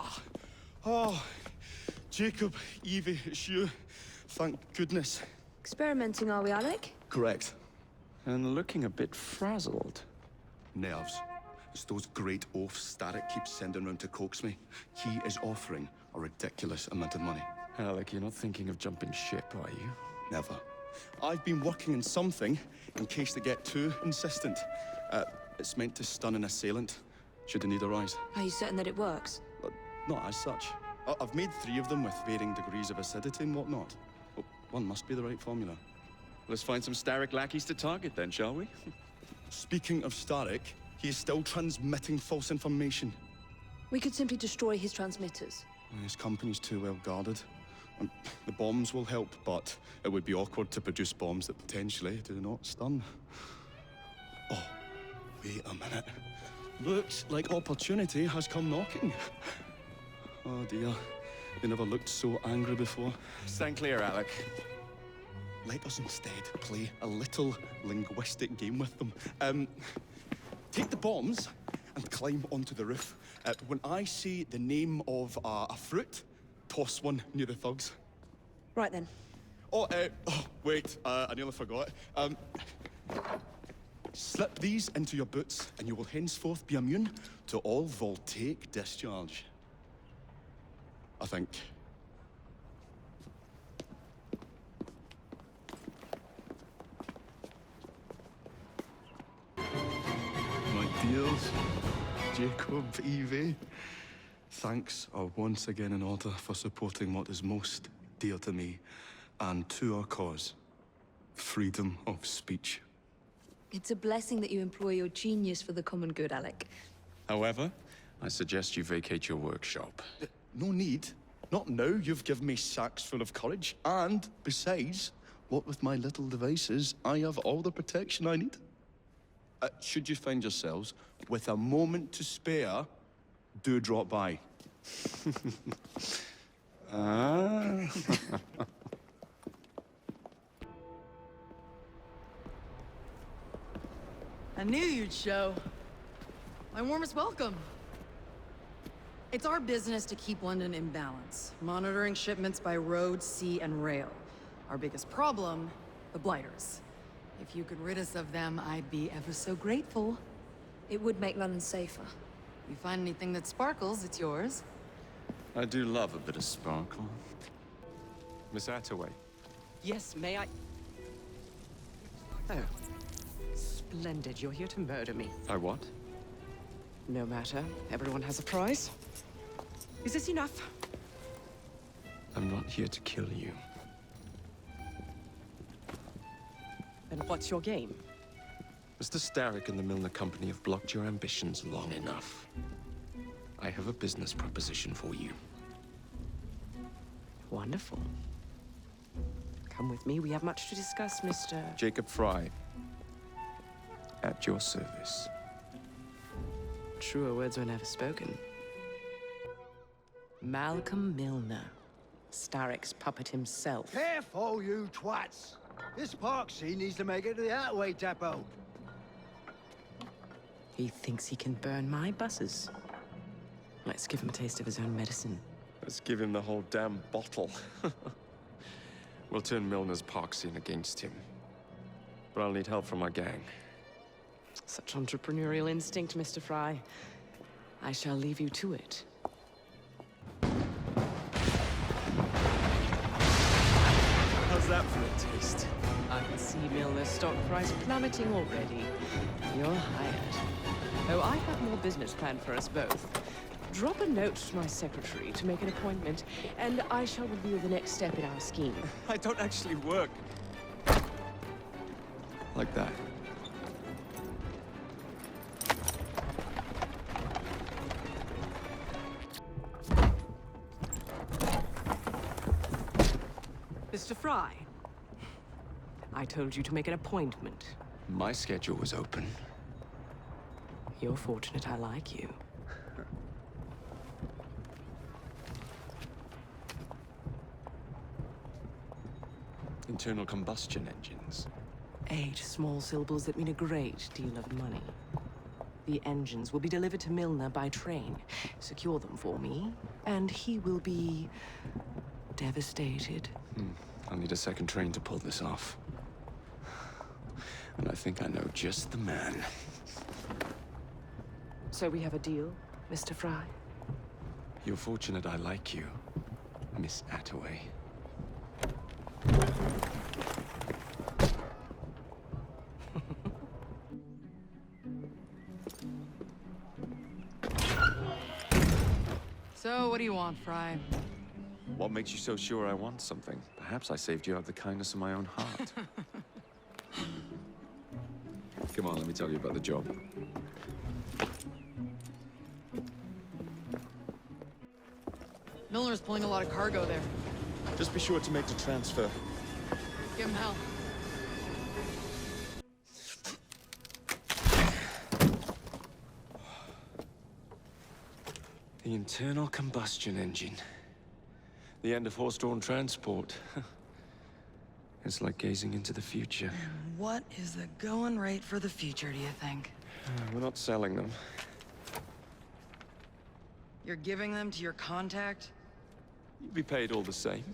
Ah! Oh, Jacob, Evie, it's you. Thank goodness. Experimenting, are we, Alec? Correct. And looking a bit frazzled. Nerves. It's those great oafs Starrick keeps sending round to coax me. He is offering a ridiculous amount of money. Alec, you're not thinking of jumping ship, are you? Never. I've been working on something in case they get too insistent. It's meant to stun an assailant, should they need a rise. Are you certain that it works? Not as such. I've made 3 of them with varying degrees of acidity and whatnot. Well, one must be the right formula. Let's find some Starrick lackeys to target then, shall we? Speaking of Starrick, he is still transmitting false information. We could simply destroy his transmitters. His company's too well guarded. The bombs will help, but it would be awkward to produce bombs that potentially do not stun. Oh, wait a minute. Looks like opportunity has come knocking. Oh dear, they never looked so angry before. Stand clear, Alec. Let us instead play a little linguistic game with them. Take the bombs and climb onto the roof. When I say the name of a fruit, toss one near the thugs. Right then. Wait, I nearly forgot. Slip these into your boots, and you will henceforth be immune to all voltaic discharge. I think. My dears, Jacob, Evie, thanks are once again in order for supporting what is most dear to me and to our cause, freedom of speech. It's a blessing that you employ your genius for the common good, Alec. However, I suggest you vacate your workshop. No need. Not now. You've given me sacks full of courage. And besides, what with my little devices, I have all the protection I need. Should you find yourselves with a moment to spare, do drop by. I knew you'd show. My warmest welcome. It's our business to keep London in balance, monitoring shipments by road, sea, and rail. Our biggest problem, the blighters. If you could rid us of them, I'd be ever so grateful. It would make London safer. You find anything that sparkles, it's yours. I do love a bit of sparkle. Miss Attaway. Yes, may I? Oh. Splendid. You're here to murder me. I what? No matter. Everyone has a price. Is this enough? I'm not here to kill you. Then what's your game? Mr. Starrick and the Milner Company have blocked your ambitions long enough. I have a business proposition for you. Wonderful. Come with me. We have much to discuss, Mr. Jacob Fry. At your service. Truer words were never spoken. Malcolm Milner. Starrick's puppet himself. Careful, you twats! This Parksy needs to make it to the Attaway depot. He thinks he can burn my buses. Let's give him a taste of his own medicine. Let's give him the whole damn bottle. We'll turn Milner's park scene against him. But I'll need help from our gang. Such entrepreneurial instinct, Mr. Fry. I shall leave you to it. How's that for a taste? I can see Milner's stock price plummeting already. You're hired. Oh, I have more business planned for us both. Drop a note to my secretary to make an appointment, and I shall review the next step in our scheme. I don't actually work. Like that. Mr. Fry, I told you to make an appointment. My schedule was open. You're fortunate I like you. Internal combustion engines. 8 small syllables that mean a great deal of money. The engines will be delivered to Milner by train. Secure them for me, and he will be devastated. I'll need a second train to pull this off. And I think I know just the man. So we have a deal, Mr. Fry? You're fortunate I like you, Miss Attaway. So, what do you want, Fry? What makes you so sure I want something? Perhaps I saved you out of the kindness of my own heart. Come on, let me tell you about the job. Milner's pulling a lot of cargo there. Just be sure to make the transfer. Give him hell. The internal combustion engine. The end of horse-drawn transport. It's like gazing into the future. What is the going rate for the future, do you think? We're not selling them. You're giving them to your contact? You'd be paid all the same.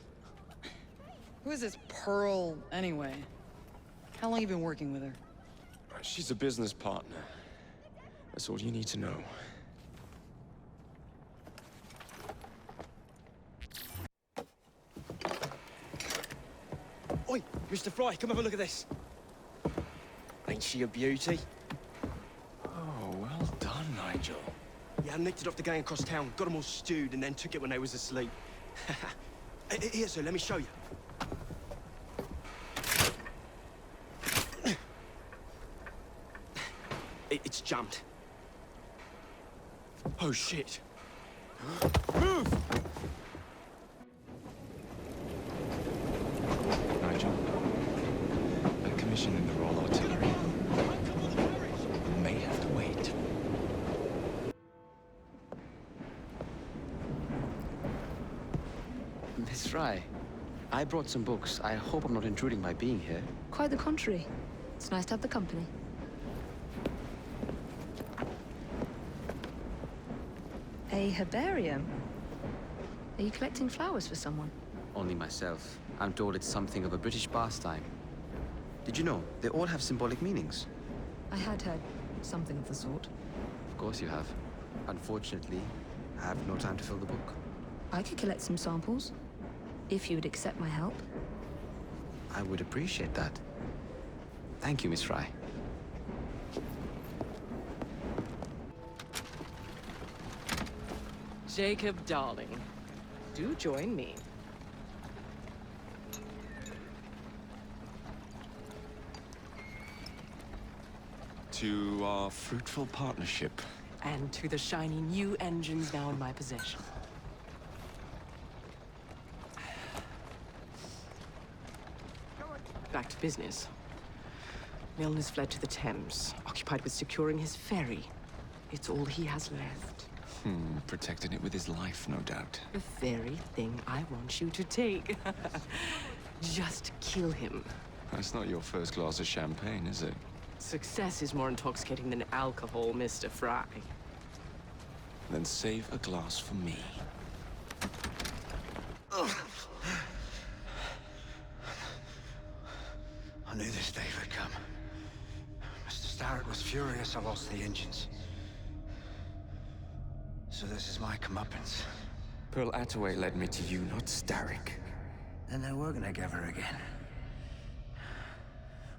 Who is this Pearl, anyway? How long you been working with her? She's a business partner. That's all you need to know. Oi, Mr. Fry, come have a look at this. Ain't she a beauty? Oh, well done, Nigel. Yeah, I nicked it off the gang across town, got them all stewed, and then took it when they was asleep. Here, sir, let me show you. It's jumped. Oh, shit. Move! Nigel, a commission in the Royal Artillery. You may have to wait. Miss Fry, I brought some books. I hope I'm not intruding by being here. Quite the contrary. It's nice to have the company. A herbarium? Are you collecting flowers for someone? Only myself. I'm told it's something of a British pastime. Did you know? They all have symbolic meanings. I had heard something of the sort. Of course you have. Unfortunately, I have no time to fill the book. I could collect some samples, if you would accept my help. I would appreciate that. Thank you, Miss Fry. Jacob, darling, do join me. To our fruitful partnership. And to the shiny new engines now in my possession. Back to business. Milner's fled to the Thames, occupied with securing his ferry. It's all he has left. Protecting it with his life, no doubt. The very thing I want you to take. Just kill him. That's not your first glass of champagne, is it? Success is more intoxicating than alcohol, Mr. Fry. Then save a glass for me. I knew this day would come. Mr. Starrett was furious I lost the engines. So this is my comeuppance. Pearl Attaway led me to you, not Starrick. Then they were gonna give her again.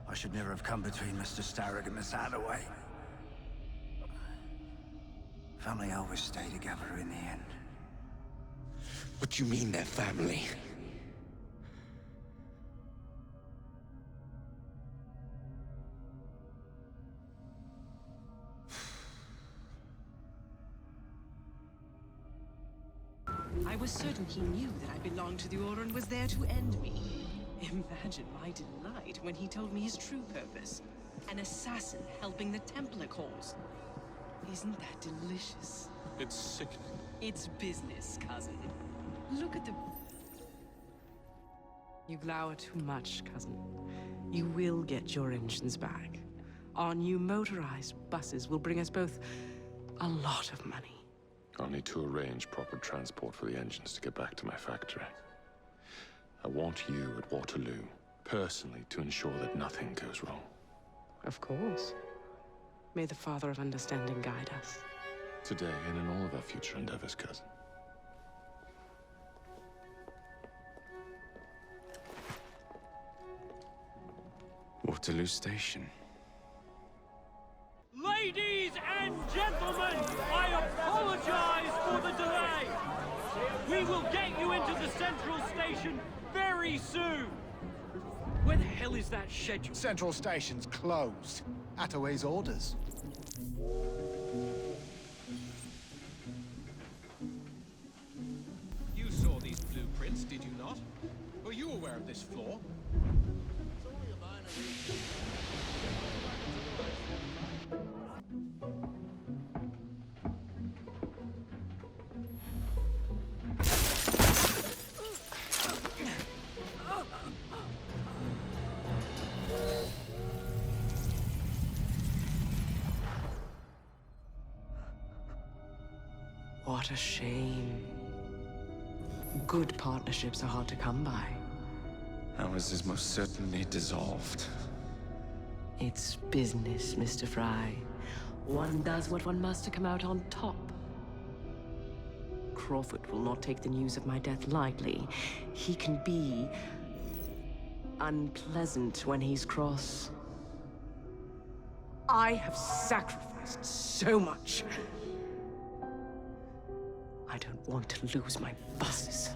I should never have come between Mr. Starrett and Miss Attaway. Family always stay together in the end. What do you mean they're family? I was certain he knew that I belonged to the Order and was there to end me. Imagine my delight when he told me his true purpose. An assassin helping the Templar cause. Isn't that delicious? It's sickening. It's business, cousin. Look at the... You glower too much, cousin. You will get your engines back. Our new motorized buses will bring us both a lot of money. I'll need to arrange proper transport for the engines to get back to my factory. I want you at Waterloo, personally, to ensure that nothing goes wrong. Of course. May the Father of Understanding guide us. Today and in all of our future endeavors, cousin. Waterloo Station. Ladies and gentlemen, I apologize for the delay. We will get you into the central station very soon. Where the hell is that schedule? Central Station's closed. Attaway's orders. You saw these blueprints, did you not? Were you aware of this floor? What a shame. Good partnerships are hard to come by. Ours is most certainly dissolved. It's business, Mr. Fry. One does what one must to come out on top. Crawford will not take the news of my death lightly. He can be unpleasant when he's cross. I have sacrificed so much. I don't want to lose my buses.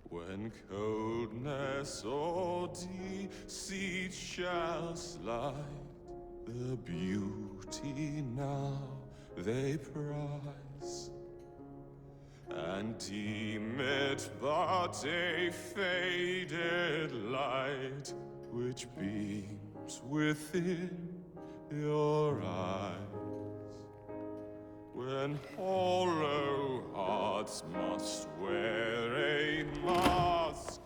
When coldness or deceit shall slide, the beauty now they prize, and deem it but a faded light which beams within your eyes. When hollow hearts must wear a mask.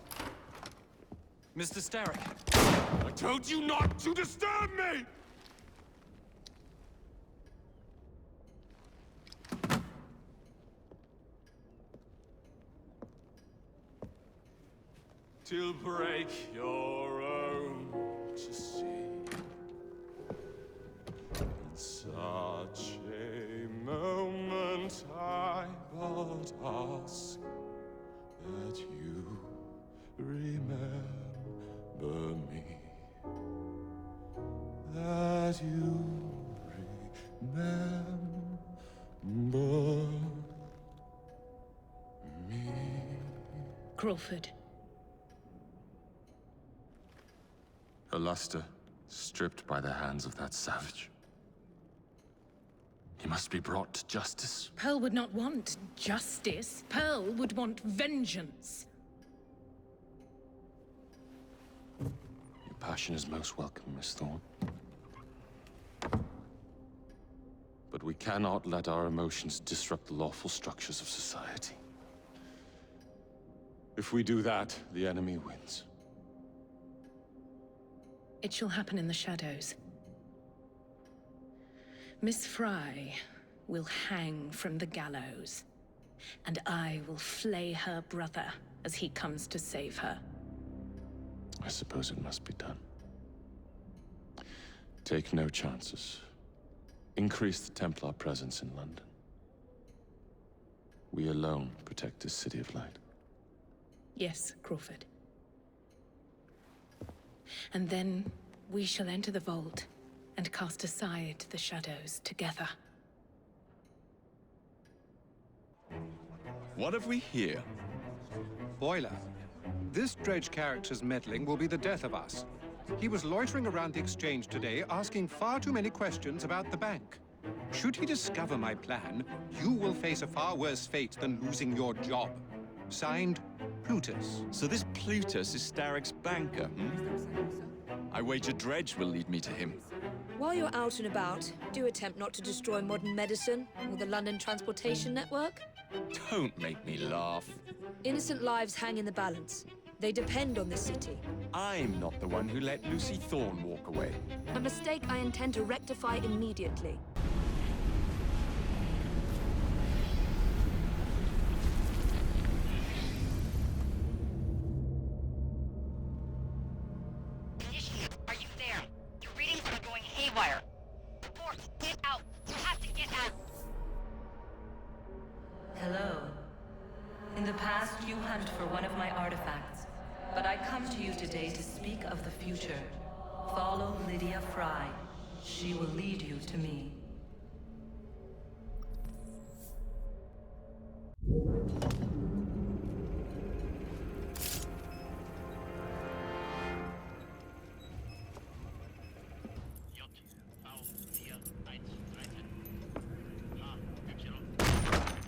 Mr. Starrick. I told you not to disturb me! Till break your own to see. In such a moment I but ask that you remember me. That you remember me. Crawford. Her luster stripped by the hands of that savage. He must be brought to justice. Pearl would not want justice. Pearl would want vengeance. Your passion is most welcome, Miss Thorne. But we cannot let our emotions disrupt the lawful structures of society. If we do that, the enemy wins. It shall happen in the shadows. Miss Fry will hang from the gallows, and I will flay her brother as he comes to save her. I suppose it must be done. Take no chances. Increase the Templar presence in London. We alone protect this city of light. Yes, Crawford. And then we shall enter the vault and cast aside the shadows together. What have we here? Boiler. This Dredge character's meddling will be the death of us. He was loitering around the exchange today, asking far too many questions about the bank. Should he discover my plan, you will face a far worse fate than losing your job. Signed, Plutus. So this Plutus is Starrick's banker, I wager Dredge will lead me to him. While you're out and about, do attempt not to destroy modern medicine or the London transportation network. Don't make me laugh. Innocent lives hang in the balance. They depend on the city. I'm not the one who let Lucy Thorne walk away. A mistake I intend to rectify immediately. Are you there? Your readings are going haywire. Report, get out. You have to get out. Hello. In the past, you hunt for one of my artifacts, but I come to you today to speak of the future. Follow Lydia Fry. She will lead you to me.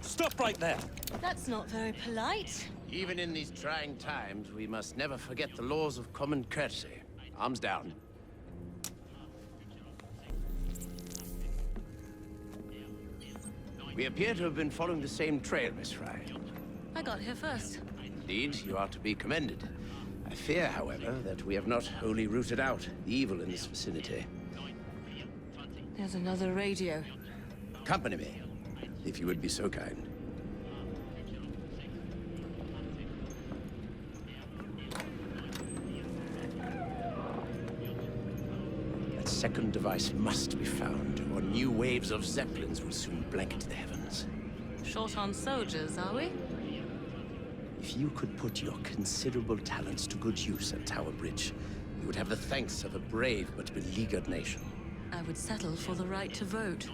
Stop right there! That's not very polite. Even in these trying times, we must never forget the laws of common courtesy. Arms down. We appear to have been following the same trail, Miss Fry. I got here first. Indeed, you are to be commended. I fear, however, that we have not wholly rooted out the evil in this vicinity. There's another radio. Accompany me, if you would be so kind. That second device must be found, or new waves of Zeppelins will soon blanket the heavens. Short on soldiers, are we? If you could put your considerable talents to good use at Tower Bridge, you would have the thanks of a brave but beleaguered nation. I would settle for the right to vote.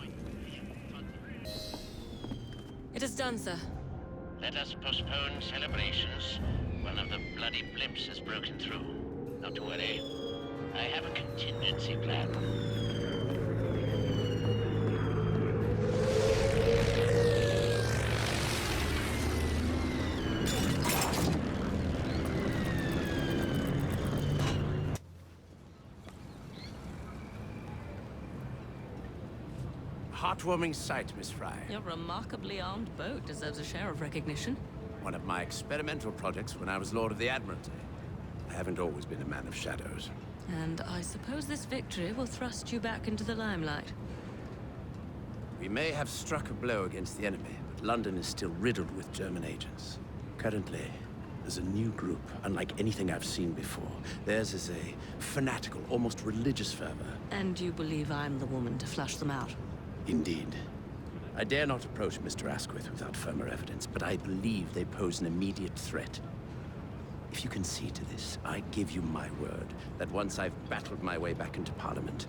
It is done, sir. Let us postpone celebrations. One of the bloody blimps has broken through. Not to worry. I have a contingency plan. Heartwarming sight, Miss Fry. Your remarkably armed boat deserves a share of recognition. One of my experimental projects when I was Lord of the Admiralty. I haven't always been a man of shadows. And I suppose this victory will thrust you back into the limelight. We may have struck a blow against the enemy, but London is still riddled with German agents. Currently, there's a new group, unlike anything I've seen before. Theirs is a fanatical, almost religious fervor. And you believe I'm the woman to flush them out? Indeed. I dare not approach Mr. Asquith without firmer evidence, but I believe they pose an immediate threat. If you concede to this, I give you my word that once I've battled my way back into Parliament,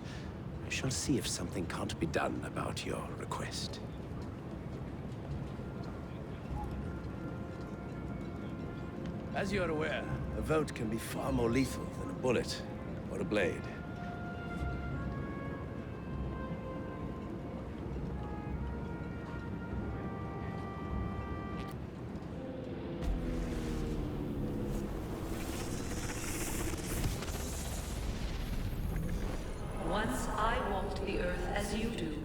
I shall see if something can't be done about your request. As you are aware, a vote can be far more lethal than a bullet or a blade. Once I walked the earth as you do.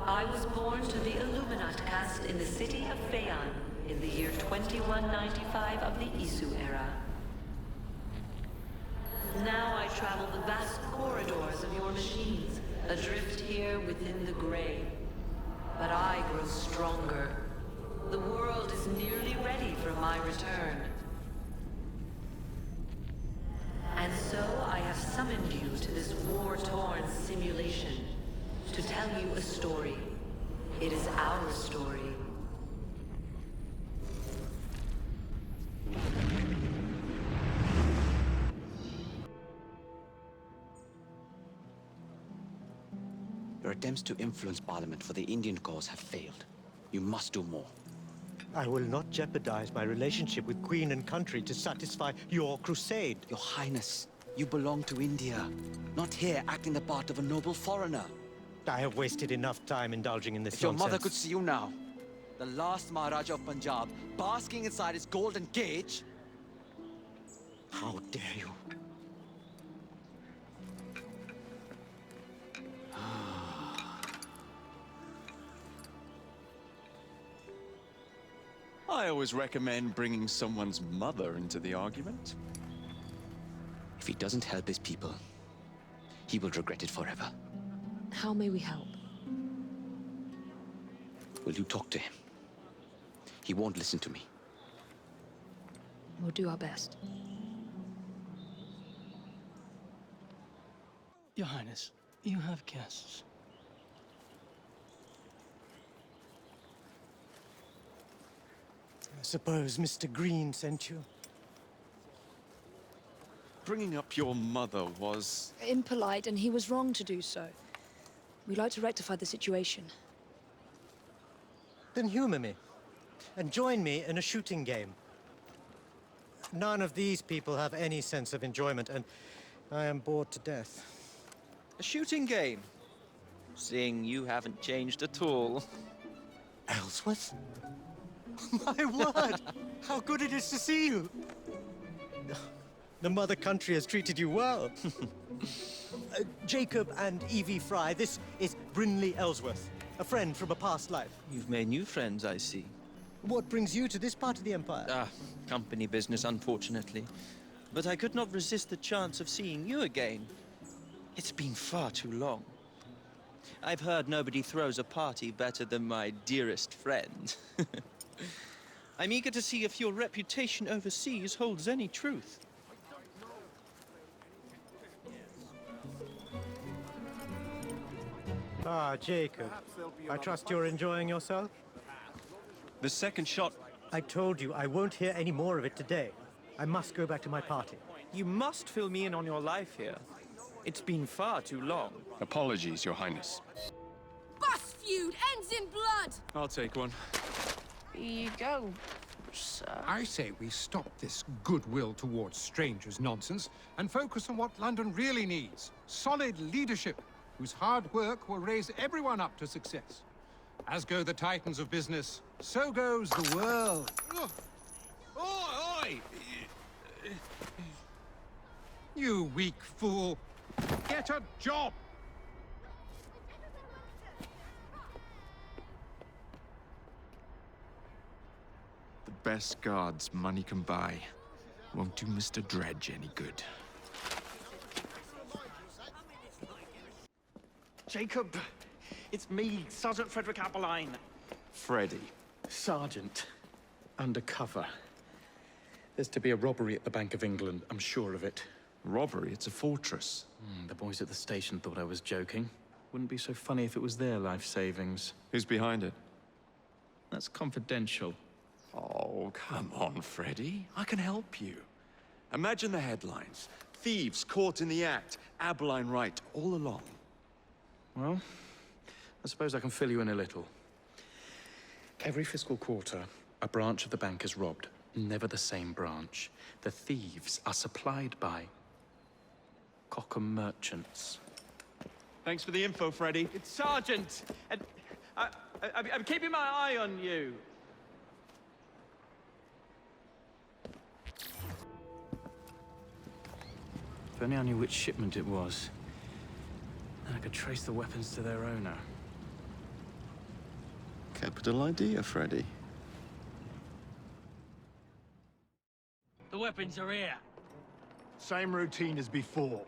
I was born to the Illuminat caste in the city of Phaon in the year 2195 of the Isu era. Now I travel the vast corridors of your machines, adrift here within the gray. But I grow stronger. The world is nearly ready for my return. And so I have summoned you to this war-torn simulation to tell you a story. It is our story. Your attempts to influence Parliament for the Indian cause have failed. You must do more. I will not jeopardize my relationship with Queen and country to satisfy your crusade. Your Highness, you belong to India, not here acting the part of a noble foreigner. I have wasted enough time indulging in this If your nonsense. mother could see you now, the last Maharaja of Punjab, basking inside his golden cage. How dare you? I always recommend bringing someone's mother into the argument. If he doesn't help his people, he will regret it forever. How may we help? Will you talk to him? He won't listen to me. We'll do our best. Your Highness, you have guests. I suppose Mr. Green sent you. Bringing up your mother was... Impolite, and he was wrong to do so. We'd like to rectify the situation. Then humor me, and join me in a shooting game. None of these people have any sense of enjoyment, and I am bored to death. A shooting game? Seeing you haven't changed at all. Ellsworth? My word! How good it is to see you! The mother country has treated you well. Jacob and Evie Fry, this is Brinley Ellsworth, a friend from a past life. You've made new friends, I see. What brings you to this part of the Empire? Ah, company business, unfortunately. But I could not resist the chance of seeing you again. It's been far too long. I've heard nobody throws a party better than my dearest friend. I'm eager to see if your reputation overseas holds any truth. Ah, Jacob. I trust you're enjoying yourself? The second shot... I told you I won't hear any more of it today. I must go back to my party. You must fill me in on your life here. It's been far too long. Apologies, Your Highness. Bus feud ends in blood! I'll take one. Here you go, sir. I say we stop this goodwill towards strangers nonsense and focus on what London really needs. Solid leadership, whose hard work will raise everyone up to success. As go the titans of business, so goes the world. Oi! You weak fool. Get a job! The best guards money can buy won't do Mr. Dredge any good. Jacob, it's me, Sergeant Frederick Appeline. Freddy. Sergeant, undercover. There's to be a robbery at the Bank of England, I'm sure of it. Robbery? It's a fortress. The boys at the station thought I was joking. Wouldn't be so funny if it was their life savings. Who's behind it? That's confidential. Oh, come on, Freddy. I can help you. Imagine the headlines. Thieves caught in the act. Abeline right, all along. Well, I suppose I can fill you in a little. Every fiscal quarter, a branch of the bank is robbed. Never the same branch. The thieves are supplied by Cockham merchants. Thanks for the info, Freddy. It's Sergeant! And I'm keeping my eye on you. If only I knew which shipment it was, then I could trace the weapons to their owner. Capital idea, Freddy. The weapons are here. Same routine as before.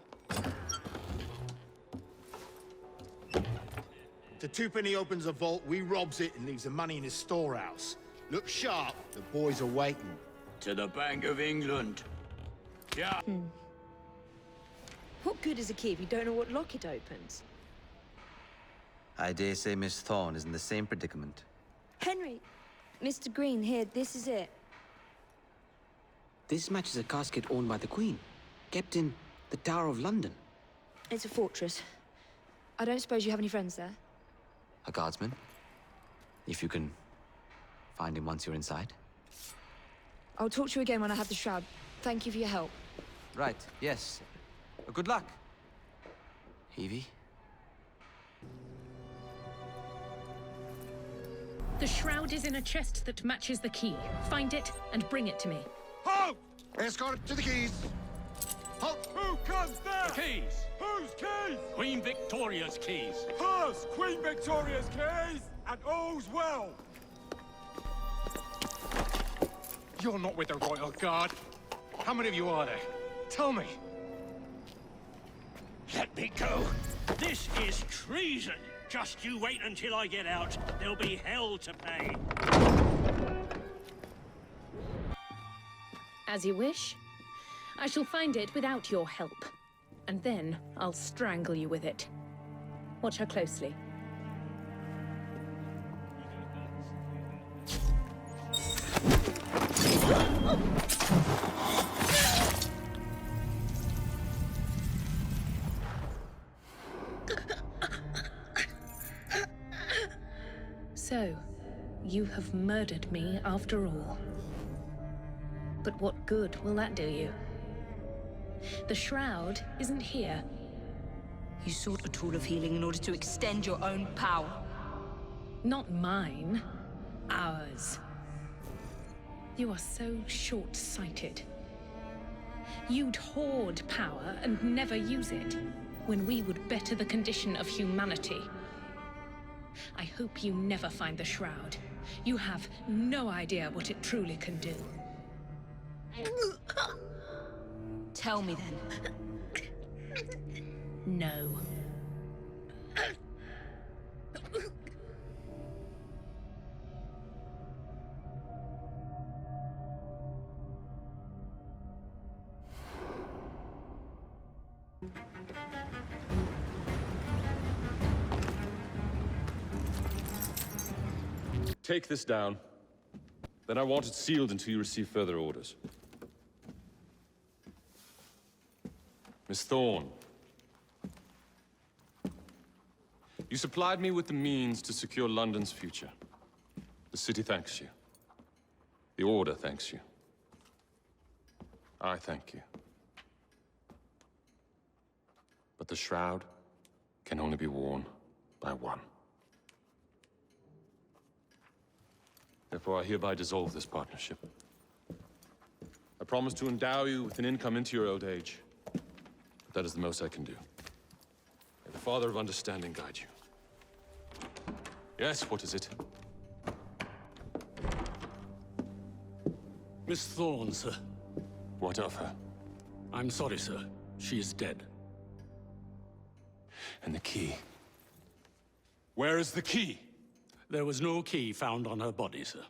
The twopenny opens a vault, we robs it and leaves the money in his storehouse. Look sharp, the boys are waiting. To the Bank of England. Yeah. What good is a key if you don't know what lock it opens? I dare say Miss Thorne is in the same predicament. Henry! Mr. Green, here, this is it. This matches a casket owned by the Queen, kept in the Tower of London. It's a fortress. I don't suppose you have any friends there? A guardsman? If you can find him once you're inside? I'll talk to you again when I have the shroud. Thank you for your help. Right, yes. Good luck. Evie? The shroud is in a chest that matches the key. Find it and bring it to me. Halt! Escort to the keys. Halt! Who comes there? The keys. Whose keys? Queen Victoria's keys. Hers! Queen Victoria's keys! And all's well! You're not with the Royal Guard. How many of you are there? Tell me. Let me go. This is treason. Just you wait until I get out. There'll be hell to pay. As you wish. I shall find it without your help. And then I'll strangle you with it. Watch her closely. So, you have murdered me after all. But what good will that do you? The shroud isn't here. You sought a tool of healing in order to extend your own power. Not mine. Ours. You are so short-sighted. You'd hoard power and never use it, when we would better the condition of humanity. I hope you never find the shroud. You have no idea what it truly can do. Tell me then. No. Take this down. Then I want it sealed until you receive further orders. Miss Thorne. You supplied me with the means to secure London's future. The city thanks you. The Order thanks you. I thank you. But the shroud can only be worn by one. Therefore, I hereby dissolve this partnership. I promise to endow you with an income into your old age. But that is the most I can do. May the Father of Understanding guide you. Yes, what is it? Miss Thorne, sir. What of her? I'm sorry, sir. She is dead. And the key? Where is the key? There was no key found on her body, sir.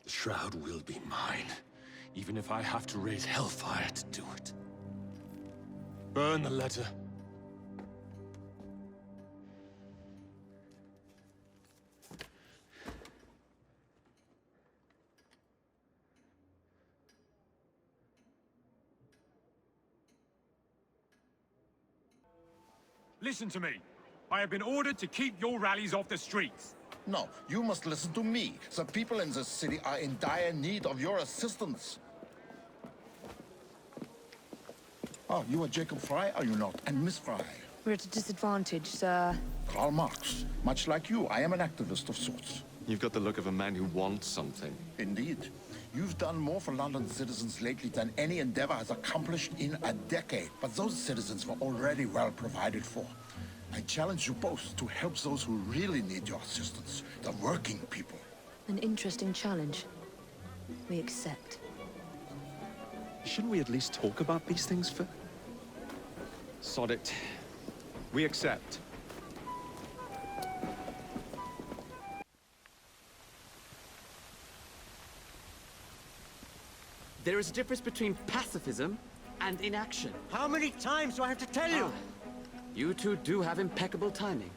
The shroud will be mine, even if I have to raise hellfire to do it. Burn the letter. Listen to me. I have been ordered to keep your rallies off the streets. No, you must listen to me. The people in this city are in dire need of your assistance. Oh, you are Jacob Fry, are you not? And Miss Fry? We're at a disadvantage, sir. Karl Marx. Much like you, I am an activist of sorts. You've got the look of a man who wants something. Indeed. You've done more for London citizens lately than any endeavor has accomplished in a decade. But those citizens were already well provided for. I challenge you both to help those who really need your assistance, the working people. An interesting challenge. We accept. Shouldn't we at least talk about these things first? Sod it. We accept. There is a difference between pacifism and inaction. How many times do I have to tell you? You two do have impeccable timing.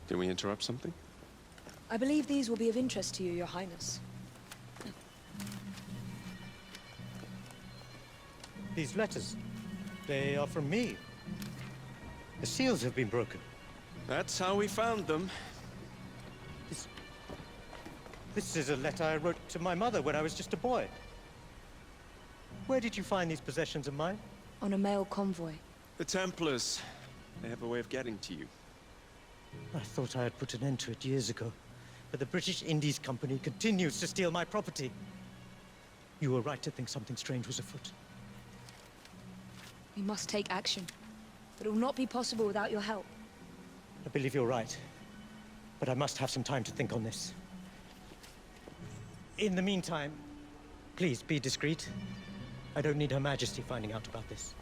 Did we interrupt something? I believe these will be of interest to you, Your Highness. These letters, they are from me. The seals have been broken. That's how we found them. This is a letter I wrote to my mother when I was just a boy. Where did you find these possessions of mine? On a mail convoy. The Templars. They have a way of getting to you. I thought I had put an end to it years ago, but the British Indies Company continues to steal my property. You were right to think something strange was afoot. We must take action, but it will not be possible without your help. I believe you're right, but I must have some time to think on this. In the meantime, please be discreet. I don't need Her Majesty finding out about this.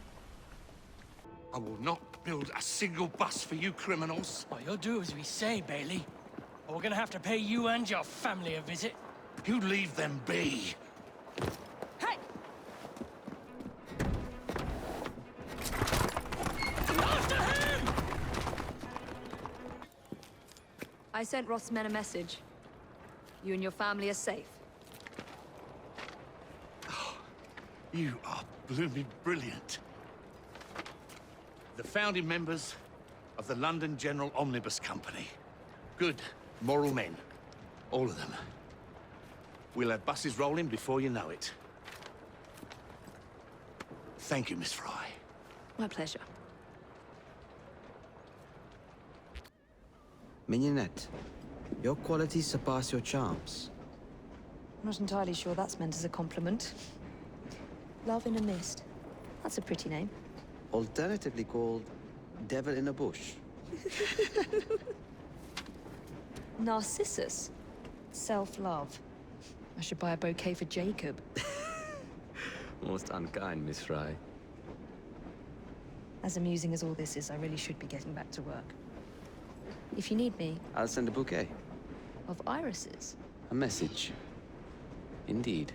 I will not build a single bus for you criminals. Well, you'll do as we say, Bailey. Or we're gonna have to pay you and your family a visit. You leave them be. Hey! After him! I sent Roth's men a message. You and your family are safe. You are blooming brilliant. The founding members of the London General Omnibus Company. Good, moral men. All of them. We'll have buses rolling before you know it. Thank you, Miss Fry. My pleasure. Mignonette, your qualities surpass your charms. I'm not entirely sure that's meant as a compliment. Love in a Mist. That's a pretty name. Alternatively called Devil in a Bush. Narcissus. Self-love. I should buy a bouquet for Jacob. Most unkind, Miss Fry. As amusing as all this is, I really should be getting back to work. If you need me... I'll send a bouquet. Of irises? A message. Indeed.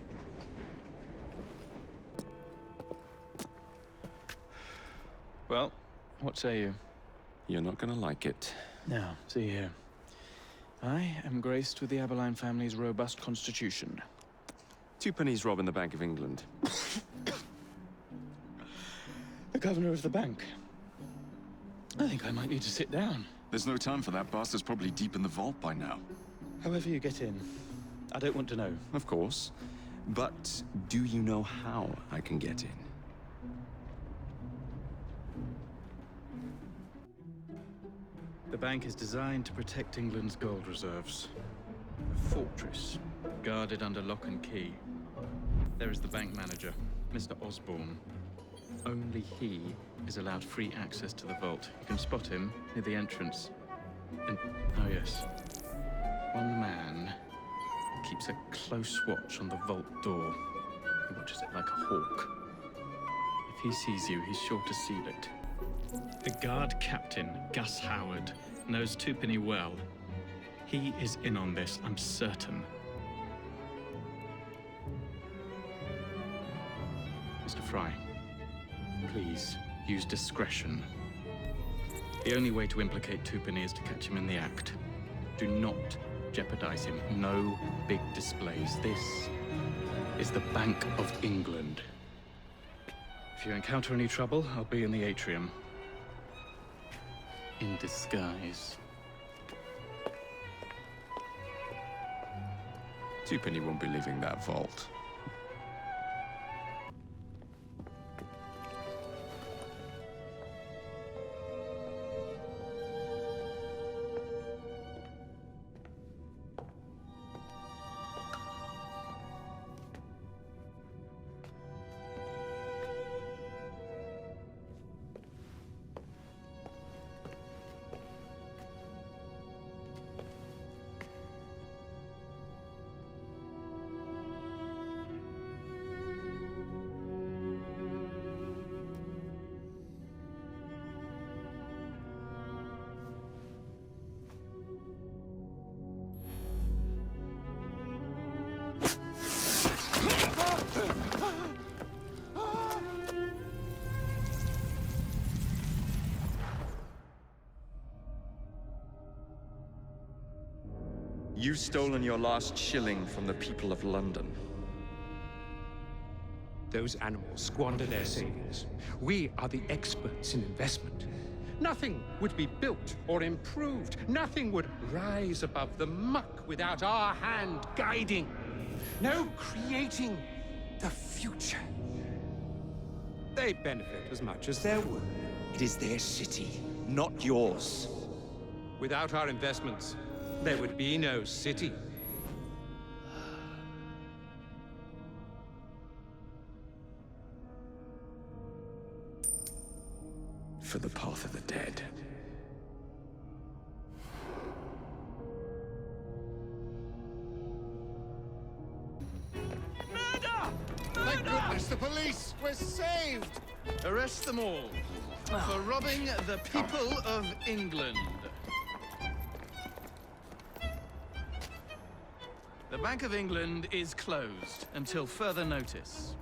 Well, what say you? You're not gonna like it. Now, see here. I am graced with the Aberline family's robust constitution. Two pennies robbing the Bank of England. The governor of the bank. I think I might need to sit down. There's no time for that. Bastard's probably deep in the vault by now. However you get in, I don't want to know. Of course. But do you know how I can get in? The bank is designed to protect England's gold reserves. A fortress, guarded under lock and key. There is the bank manager, Mr. Osborne. Only he is allowed free access to the vault. You can spot him near the entrance. And, oh yes, one man keeps a close watch on the vault door. He watches it like a hawk. If he sees you, he's sure to seal it. The guard captain, Gus Howard, knows Twopenny well. He is in on this, I'm certain. Mr. Fry, please use discretion. The only way to implicate Twopenny is to catch him in the act. Do not jeopardize him. No big displays. This is the Bank of England. If you encounter any trouble, I'll be in the atrium. In disguise. Twopenny won't be leaving that vault. You've stolen your last shilling from the people of London. Those animals squander their savings. We are the experts in investment. Nothing would be built or improved. Nothing would rise above the muck without our hand guiding. No creating the future. They benefit as much as their work. It is their city, not yours. Without our investments, there would be no city. For the path of the dead. Thank goodness, the police! We're saved! Arrest them all for robbing the people of England. The Bank of England is closed until further notice.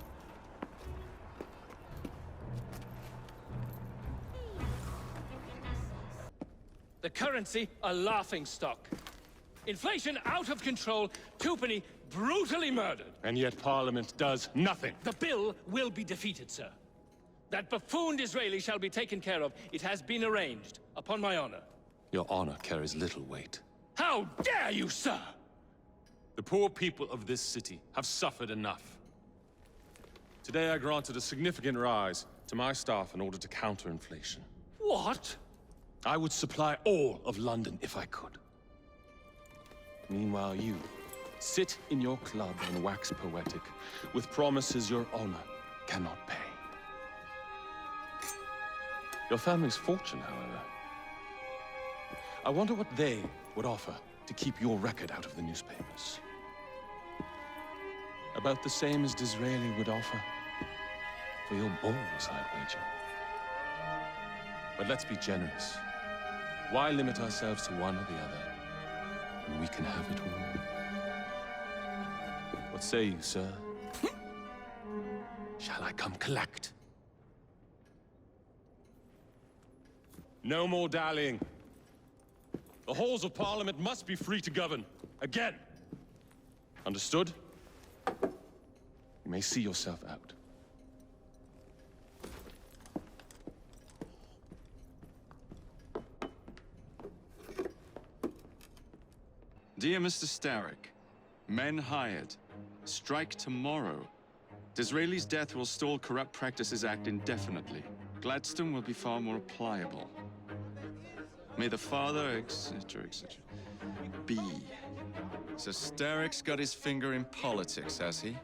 The currency a laughingstock. Inflation out of control, Twopenny brutally murdered. And yet Parliament does nothing. The bill will be defeated, sir. That buffoon Disraeli shall be taken care of. It has been arranged, upon my honor. Your honor carries little weight. How dare you, sir! The poor people of this city have suffered enough. Today I granted a significant rise to my staff in order to counter inflation. What? I would supply all of London if I could. Meanwhile, you sit in your club and wax poetic with promises your honor cannot pay. Your family's fortune, however. I wonder what they would offer to keep your record out of the newspapers. About the same as Disraeli would offer for your balls, I'd wager. But let's be generous. Why limit ourselves to one or the other when we can have it all? What say you, sir? Shall I come collect? No more dallying. The halls of Parliament must be free to govern. Again. Understood? You may see yourself out. Dear Mr. Starrick, men hired. Strike tomorrow. Disraeli's death will stall Corrupt Practices Act indefinitely. Gladstone will be far more pliable. May the father, etc., etc. be. So Starrick's got his finger in politics, has he?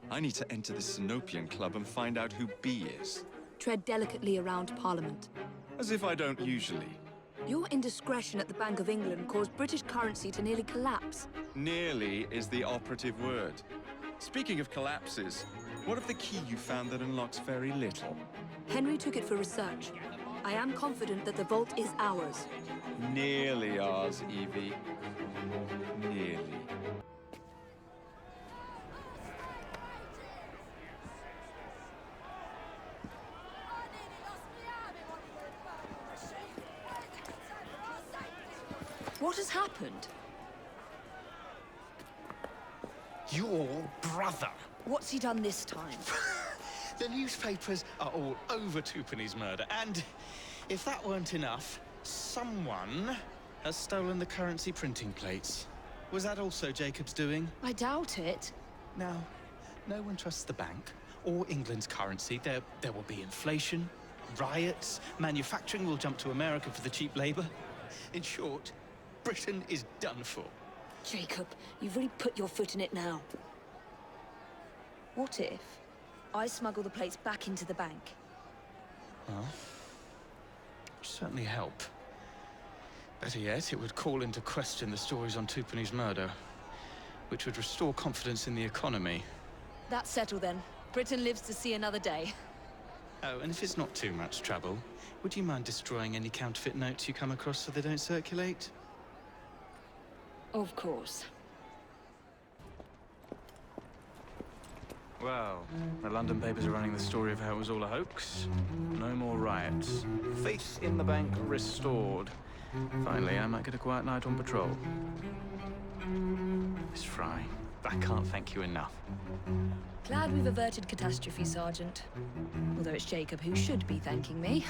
I need to enter the Sinopian Club and find out who B is. Tread delicately around Parliament. As if I don't usually. Your indiscretion at the Bank of England caused British currency to nearly collapse. Nearly is the operative word. Speaking of collapses, what of the key you found that unlocks very little? Henry took it for research. I am confident that the vault is ours. Nearly ours, Evie. Nearly. What has happened? Your brother. What's he done this time? The newspapers are all over Twopenny's murder, and if that weren't enough, someone has stolen the currency printing plates. Was that also Jacob's doing? I doubt it. Now, no one trusts the bank or England's currency. There will be inflation, riots, manufacturing will jump to America for the cheap labor. In short, Britain is done for. Jacob, you've really put your foot in it now. What if I smuggle the plates back into the bank? Well, it'd certainly help. Better yet, it would call into question the stories on Twopenny's murder, which would restore confidence in the economy. That's settled then. Britain lives to see another day. Oh, and if it's not too much trouble, would you mind destroying any counterfeit notes you come across so they don't circulate? Of course. Well, the London papers are running the story of how it was all a hoax. No more riots. Faith in the bank restored. Finally, I might get a quiet night on patrol. Miss Fry, I can't thank you enough. Glad we've averted catastrophe, Sergeant. Although it's Jacob who should be thanking me.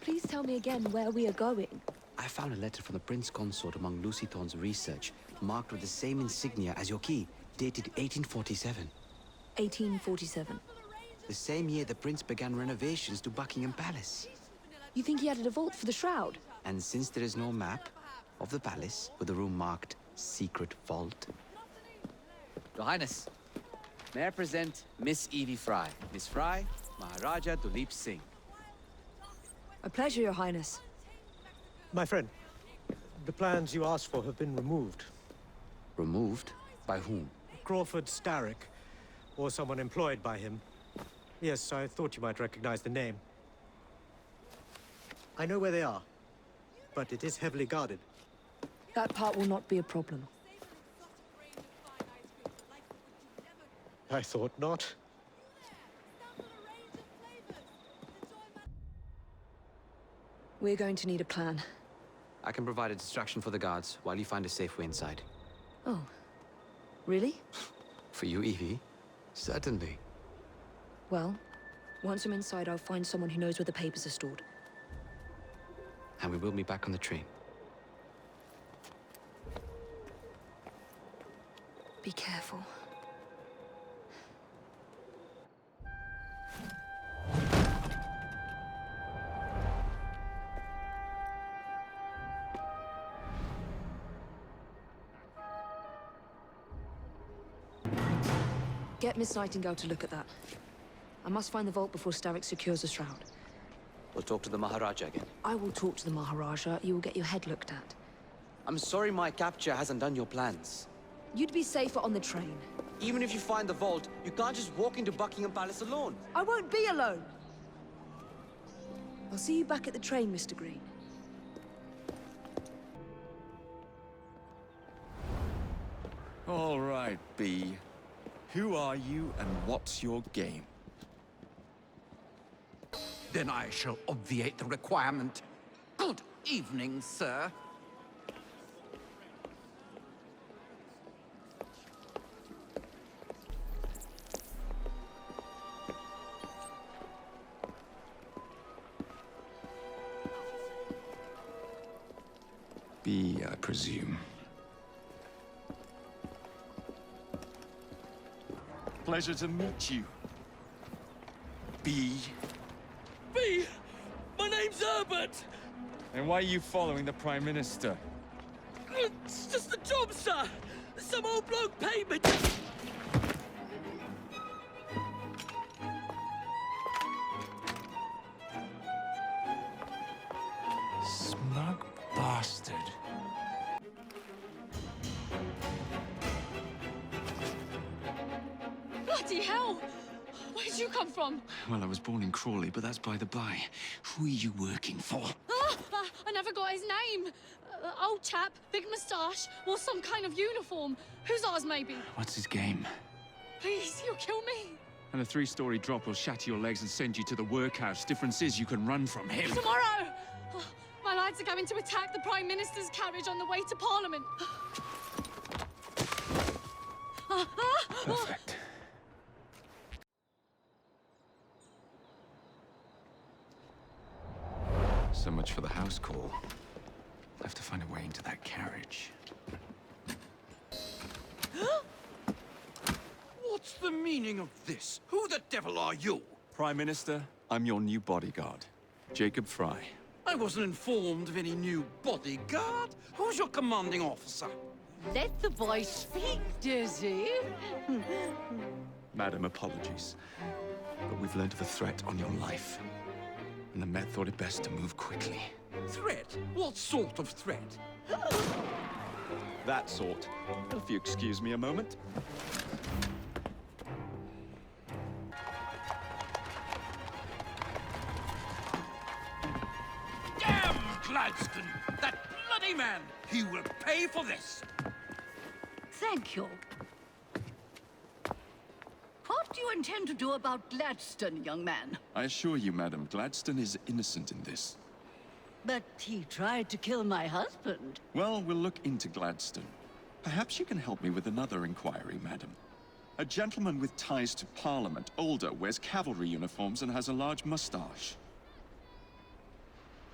Please tell me again where we are going. I found a letter from the Prince Consort among Lucy Thorne's research, marked with the same insignia as your key, dated 1847. 1847. The same year the Prince began renovations to Buckingham Palace. You think he added a vault for the shroud? And since there is no map of the palace with the room marked Secret Vault... Your Highness, may I present Miss Evie Fry. Miss Fry, Maharaja Duleep Singh. A pleasure, Your Highness. My friend, the plans you asked for have been removed. Removed? By whom? Crawford Starrick, or someone employed by him. Yes, I thought you might recognize the name. I know where they are, but it is heavily guarded. That part will not be a problem. I thought not. We're going to need a plan. I can provide a distraction for the guards while you find a safe way inside. Oh. Really? For you, Evie? Certainly. Well, once I'm inside, I'll find someone who knows where the papers are stored. And we will meet back on the train. Be careful. Get Miss Nightingale to look at that. I must find the vault before Starrick secures the shroud. We'll talk to the Maharaja again. I will talk to the Maharaja. You will get your head looked at. I'm sorry my capture hasn't done your plans. You'd be safer on the train. Even if you find the vault, you can't just walk into Buckingham Palace alone. I won't be alone! I'll see you back at the train, Mr. Green. All right, B. Who are you and what's your game? Then I shall obviate the requirement. Good evening, sir. B, I presume. Pleasure to meet you. B. B! My name's Herbert! And why are you following the Prime Minister? It's just a job, sir! Some old bloke paid me. Smug bastard. Bloody hell! Where'd you come from? Well, I was born in Crawley, but that's by the by. Who are you working for? I never got his name. Old chap, big moustache, wore some kind of uniform. Who's ours, maybe? What's his game? Please, you'll kill me. And a 3-story drop will shatter your legs and send you to the workhouse. Difference is you can run from him. Tomorrow! My lads are going to attack the Prime Minister's carriage on the way to Parliament. Perfect. So much for the house call. I'll have to find a way into that carriage. What's the meaning of this? Who the devil are you? Prime Minister, I'm your new bodyguard, Jacob Fry. I wasn't informed of any new bodyguard. Who's your commanding officer? Let the boy speak, Dizzy. Madam, apologies. But we've learned of a threat on your life. And the Met thought it best to move quickly. Threat? What sort of threat? That sort. If you excuse me a moment. Damn Gladstone! That bloody man! He will pay for this! Thank you. What do you intend to do about Gladstone, young man? I assure you, Madam, Gladstone is innocent in this. But he tried to kill my husband. Well, we'll look into Gladstone. Perhaps you can help me with another inquiry, madam. A gentleman with ties to Parliament, older, wears cavalry uniforms and has a large mustache.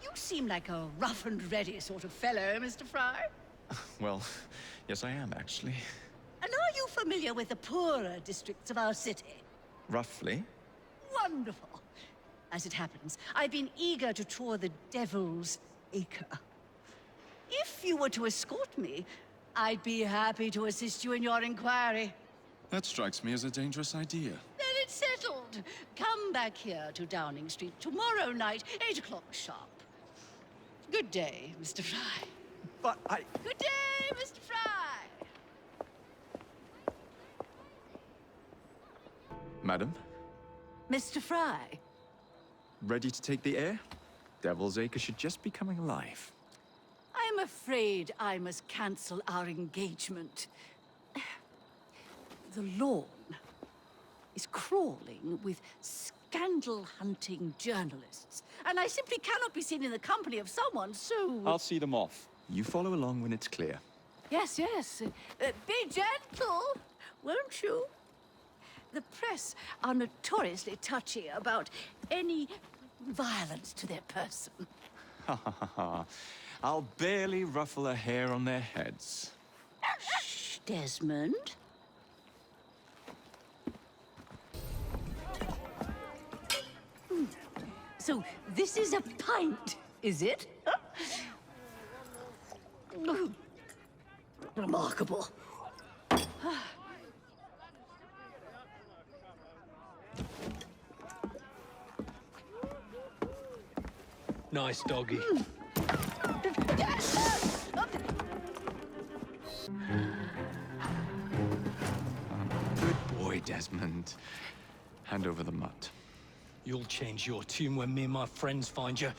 You seem like a rough and ready sort of fellow, Mr. Fry. Well, yes I am, actually. And are you familiar with the poorer districts of our city? Roughly. Wonderful. As it happens, I've been eager to tour the Devil's Acre. If you were to escort me, I'd be happy to assist you in your inquiry. That strikes me as a dangerous idea. Then it's settled. Come back here to Downing Street tomorrow night, 8 o'clock sharp. Good day, Mr. Fry. But Good day, Mr. Fry! Madam, Mr. Fry. ready to take the air? Devil's Acre should just be coming alive. I'm afraid I must cancel our engagement. The lawn is crawling with scandal-hunting journalists, and I simply cannot be seen in the company of someone so... I'll see them off. You follow along when it's clear. Yes, yes. Be gentle, won't you? The press are notoriously touchy about any violence to their person. Ha ha ha ha. I'll barely ruffle a hair on their heads. Shh, Desmond. So, this is a pint, is it? Remarkable. Nice doggy. Good boy, Desmond. Hand over the mutt. You'll change your tune when me and my friends find you.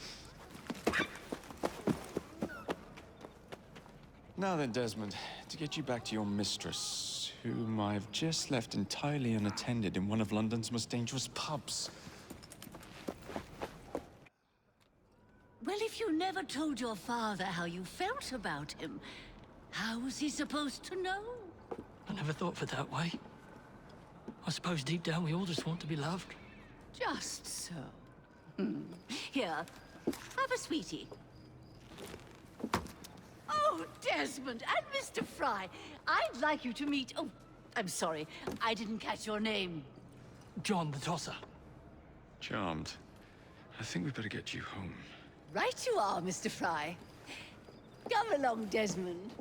Now then, Desmond, to get you back to your mistress, whom I've just left entirely unattended in one of London's most dangerous pubs. Well, if you never told your father how you felt about him, how was he supposed to know? I never thought of it that way. I suppose deep down we all just want to be loved. Just so. Here, have a sweetie. Oh, Desmond and Mr. Fry, I'd like you to meet... Oh, I'm sorry, I didn't catch your name. John the Tosser. Charmed. I think we better get you home. Right you are, Mr. Fry. Come along, Desmond.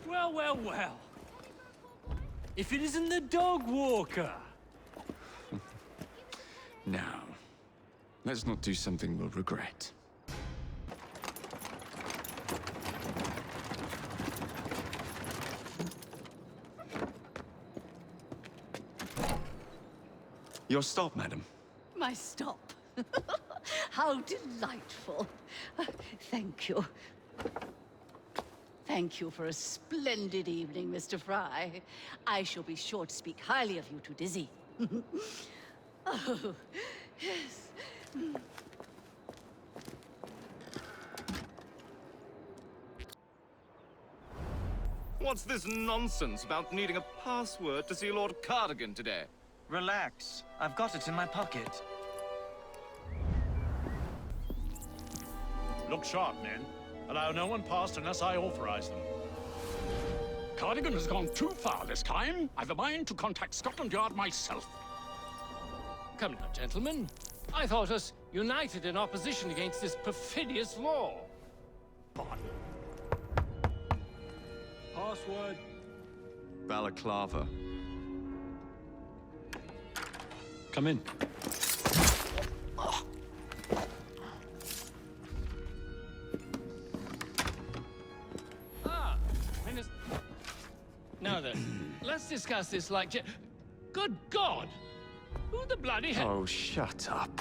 Well, well, well. If it isn't the dog walker. Now, let's not do something we'll regret. Your stop, madam. My stop. How delightful. Thank you. Thank you for a splendid evening, Mr. Fry. I shall be sure to speak highly of you to Dizzy. Oh, yes. What's this nonsense about needing a password to see Lord Cardigan today? Relax. I've got it in my pocket. Look sharp, men. Allow no one past unless I authorize them. Cardigan has gone too far this time. I've a mind to contact Scotland Yard myself. Come now, gentlemen. I thought us united in opposition against this perfidious law. Pardon. Password. Balaclava. Come in. Now then, let's discuss this like... Good God! Who the bloody hell... Oh, shut up.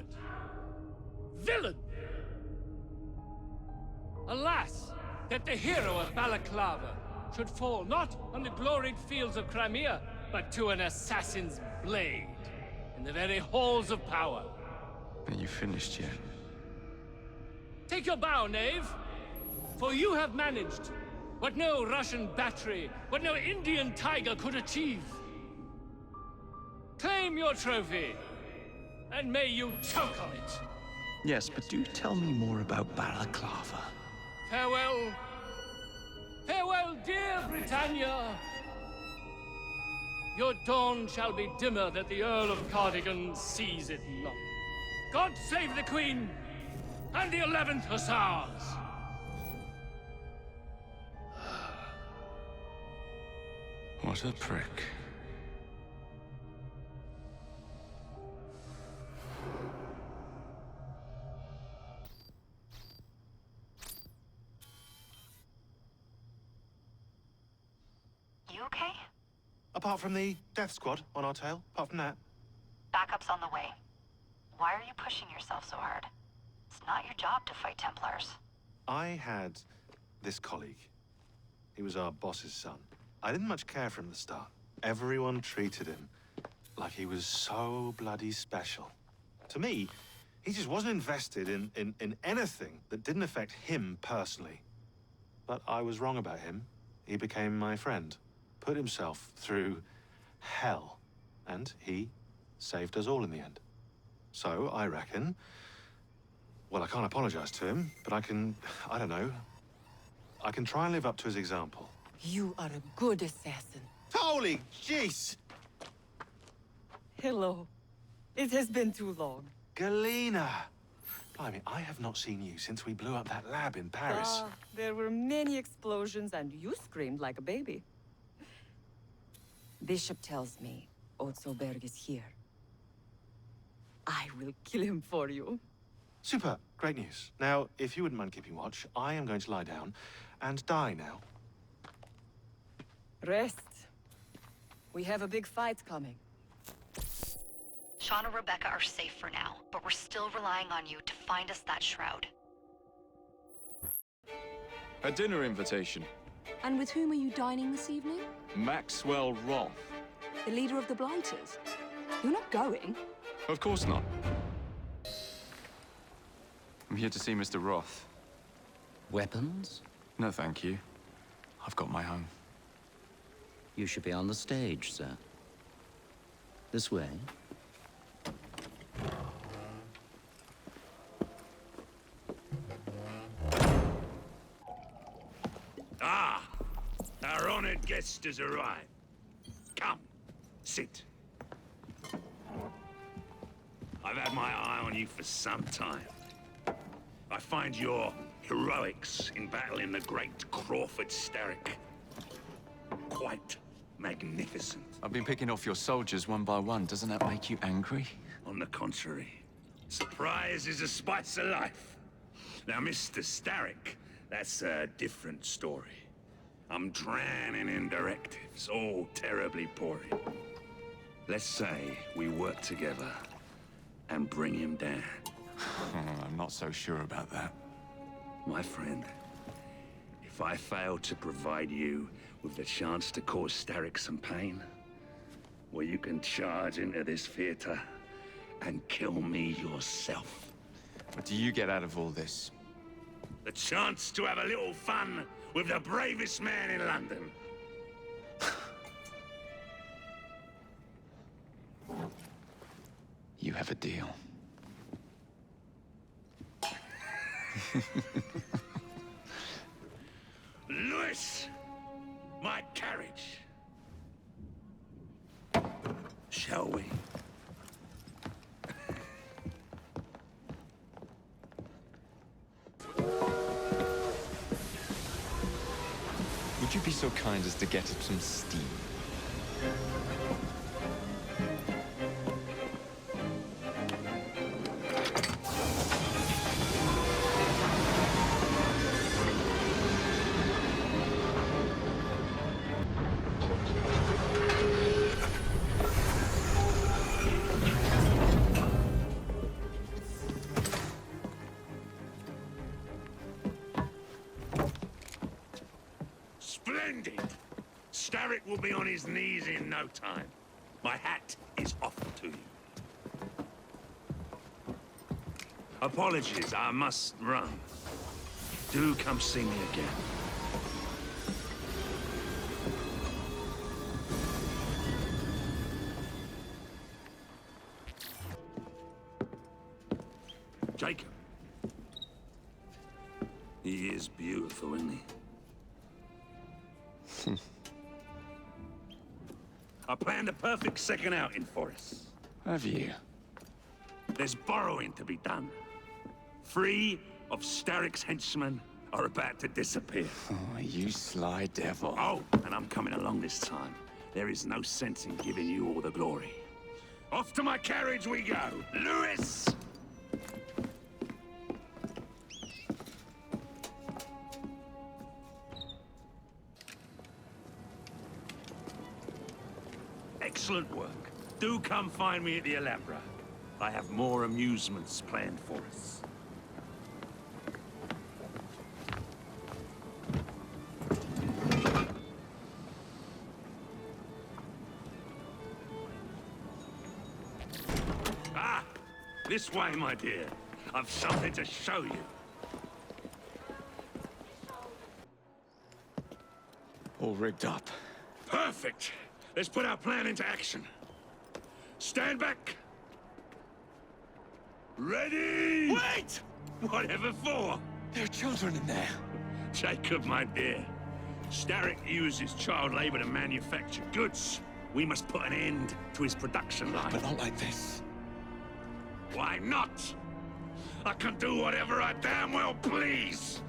Coward! Villain! Alas, that the hero of Balaclava should fall not on the gloried fields of Crimea, but to an assassin's blade in the very halls of power. Are you finished yet? Take your bow, knave, for you have managed what no Russian battery, what no Indian tiger could achieve. Claim your trophy, and may you choke on it. Yes, but do tell me more about Balaclava. Farewell. Farewell, dear Britannia. Your dawn shall be dimmer that the Earl of Cardigan sees it not. God save the Queen and the 11th Hussars. What a prick. You okay? Apart from the death squad on our tail, apart from that. Backup's on the way. Why are you pushing yourself so hard? It's not your job to fight Templars. I had this colleague. He was our boss's son. I didn't much care for him at the start. Everyone treated him like he was so bloody special. To me, he just wasn't invested in anything that didn't affect him personally. But I was wrong about him. He became my friend, put himself through hell, and he saved us all in the end. So, I reckon, well, I can't apologize to him, but I can try and live up to his example. You are a good assassin. Holy jeez! Hello. It has been too long. Galena! Blimey, I have not seen you since we blew up that lab in Paris. There were many explosions and you screamed like a baby. Bishop tells me Otzoberg is here. I will kill him for you. Super, great news. Now, if you wouldn't mind keeping watch, I am going to lie down and die now. Rest. We have a big fight coming. Sean and Rebecca are safe for now, but we're still relying on you to find us that shroud. A dinner invitation. And with whom are you dining this evening? Maxwell Roth. The leader of the Blighters. You're not going? Of course not. I'm here to see Mr. Roth. Weapons? No, thank you. I've got my own. You should be on the stage, sir. This way. Ah! Our honored guest has arrived. Come, sit. I've had my eye on you for some time. I find your heroics in battling the great Crawford Starrick quite magnificent. I've been picking off your soldiers one by one. Doesn't that make you angry? On the contrary, surprise is a spice of life. Now, Mr. Starrick, that's a different story. I'm drowning in directives, all terribly boring. Let's say we work together and bring him down. I'm not so sure about that. My friend, if I fail to provide you with the chance to cause Starrick some pain, well, you can charge into this theater and kill me yourself. What do you get out of all this? The chance to have a little fun with the bravest man in London. You have a deal. Louis, my carriage. Shall we? Would you be so kind as to get up some steam? Splendid! Starrick will be on his knees in no time. My hat is off to you. Apologies, I must run. Do come see me again. Jacob. He is beautiful, isn't he? I planned a perfect second outing for us. Have you? There's borrowing to be done. 3 of Starrick's henchmen are about to disappear. Oh, you sly devil. Oh, and I'm coming along this time. There is no sense in giving you all the glory. Off to my carriage we go. Lewis! Excellent work. Do come find me at the Alhambra. I have more amusements planned for us. Ah! This way, my dear. I've something to show you. All rigged up. Perfect! Let's put our plan into action. Stand back! Ready? Wait! Whatever for? There are children in there. Jacob, my dear. Starrick uses child labor to manufacture goods. We must put an end to his production line. But not like this. Why not? I can do whatever I damn well please.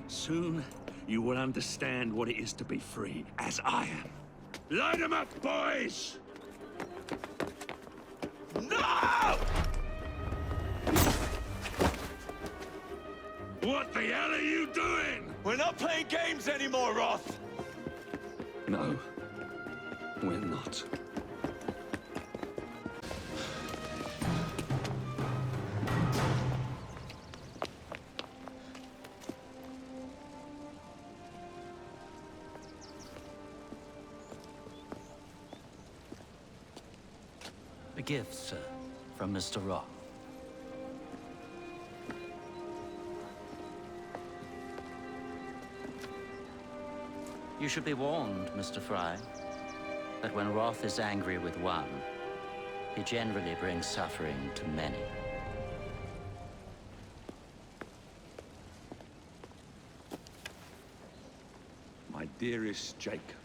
Soon, you will understand what it is to be free, as I am. Light 'em up, boys! No! What the hell are you doing? We're not playing games anymore, Roth! No, we're not. A gift, sir, from Mr. Roth. You should be warned, Mr. Fry, that when Roth is angry with one, he generally brings suffering to many. My dearest Jacob,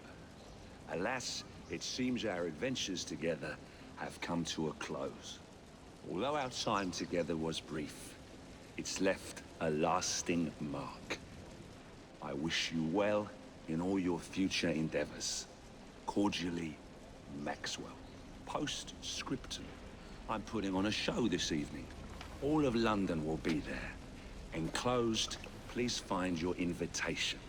alas, it seems our adventures together have come to a close. Although our time together was brief, it's left a lasting mark. I wish you well in all your future endeavors. Cordially, Maxwell. Post-scriptum. I'm putting on a show this evening. All of London will be there. Enclosed, please find your invitation.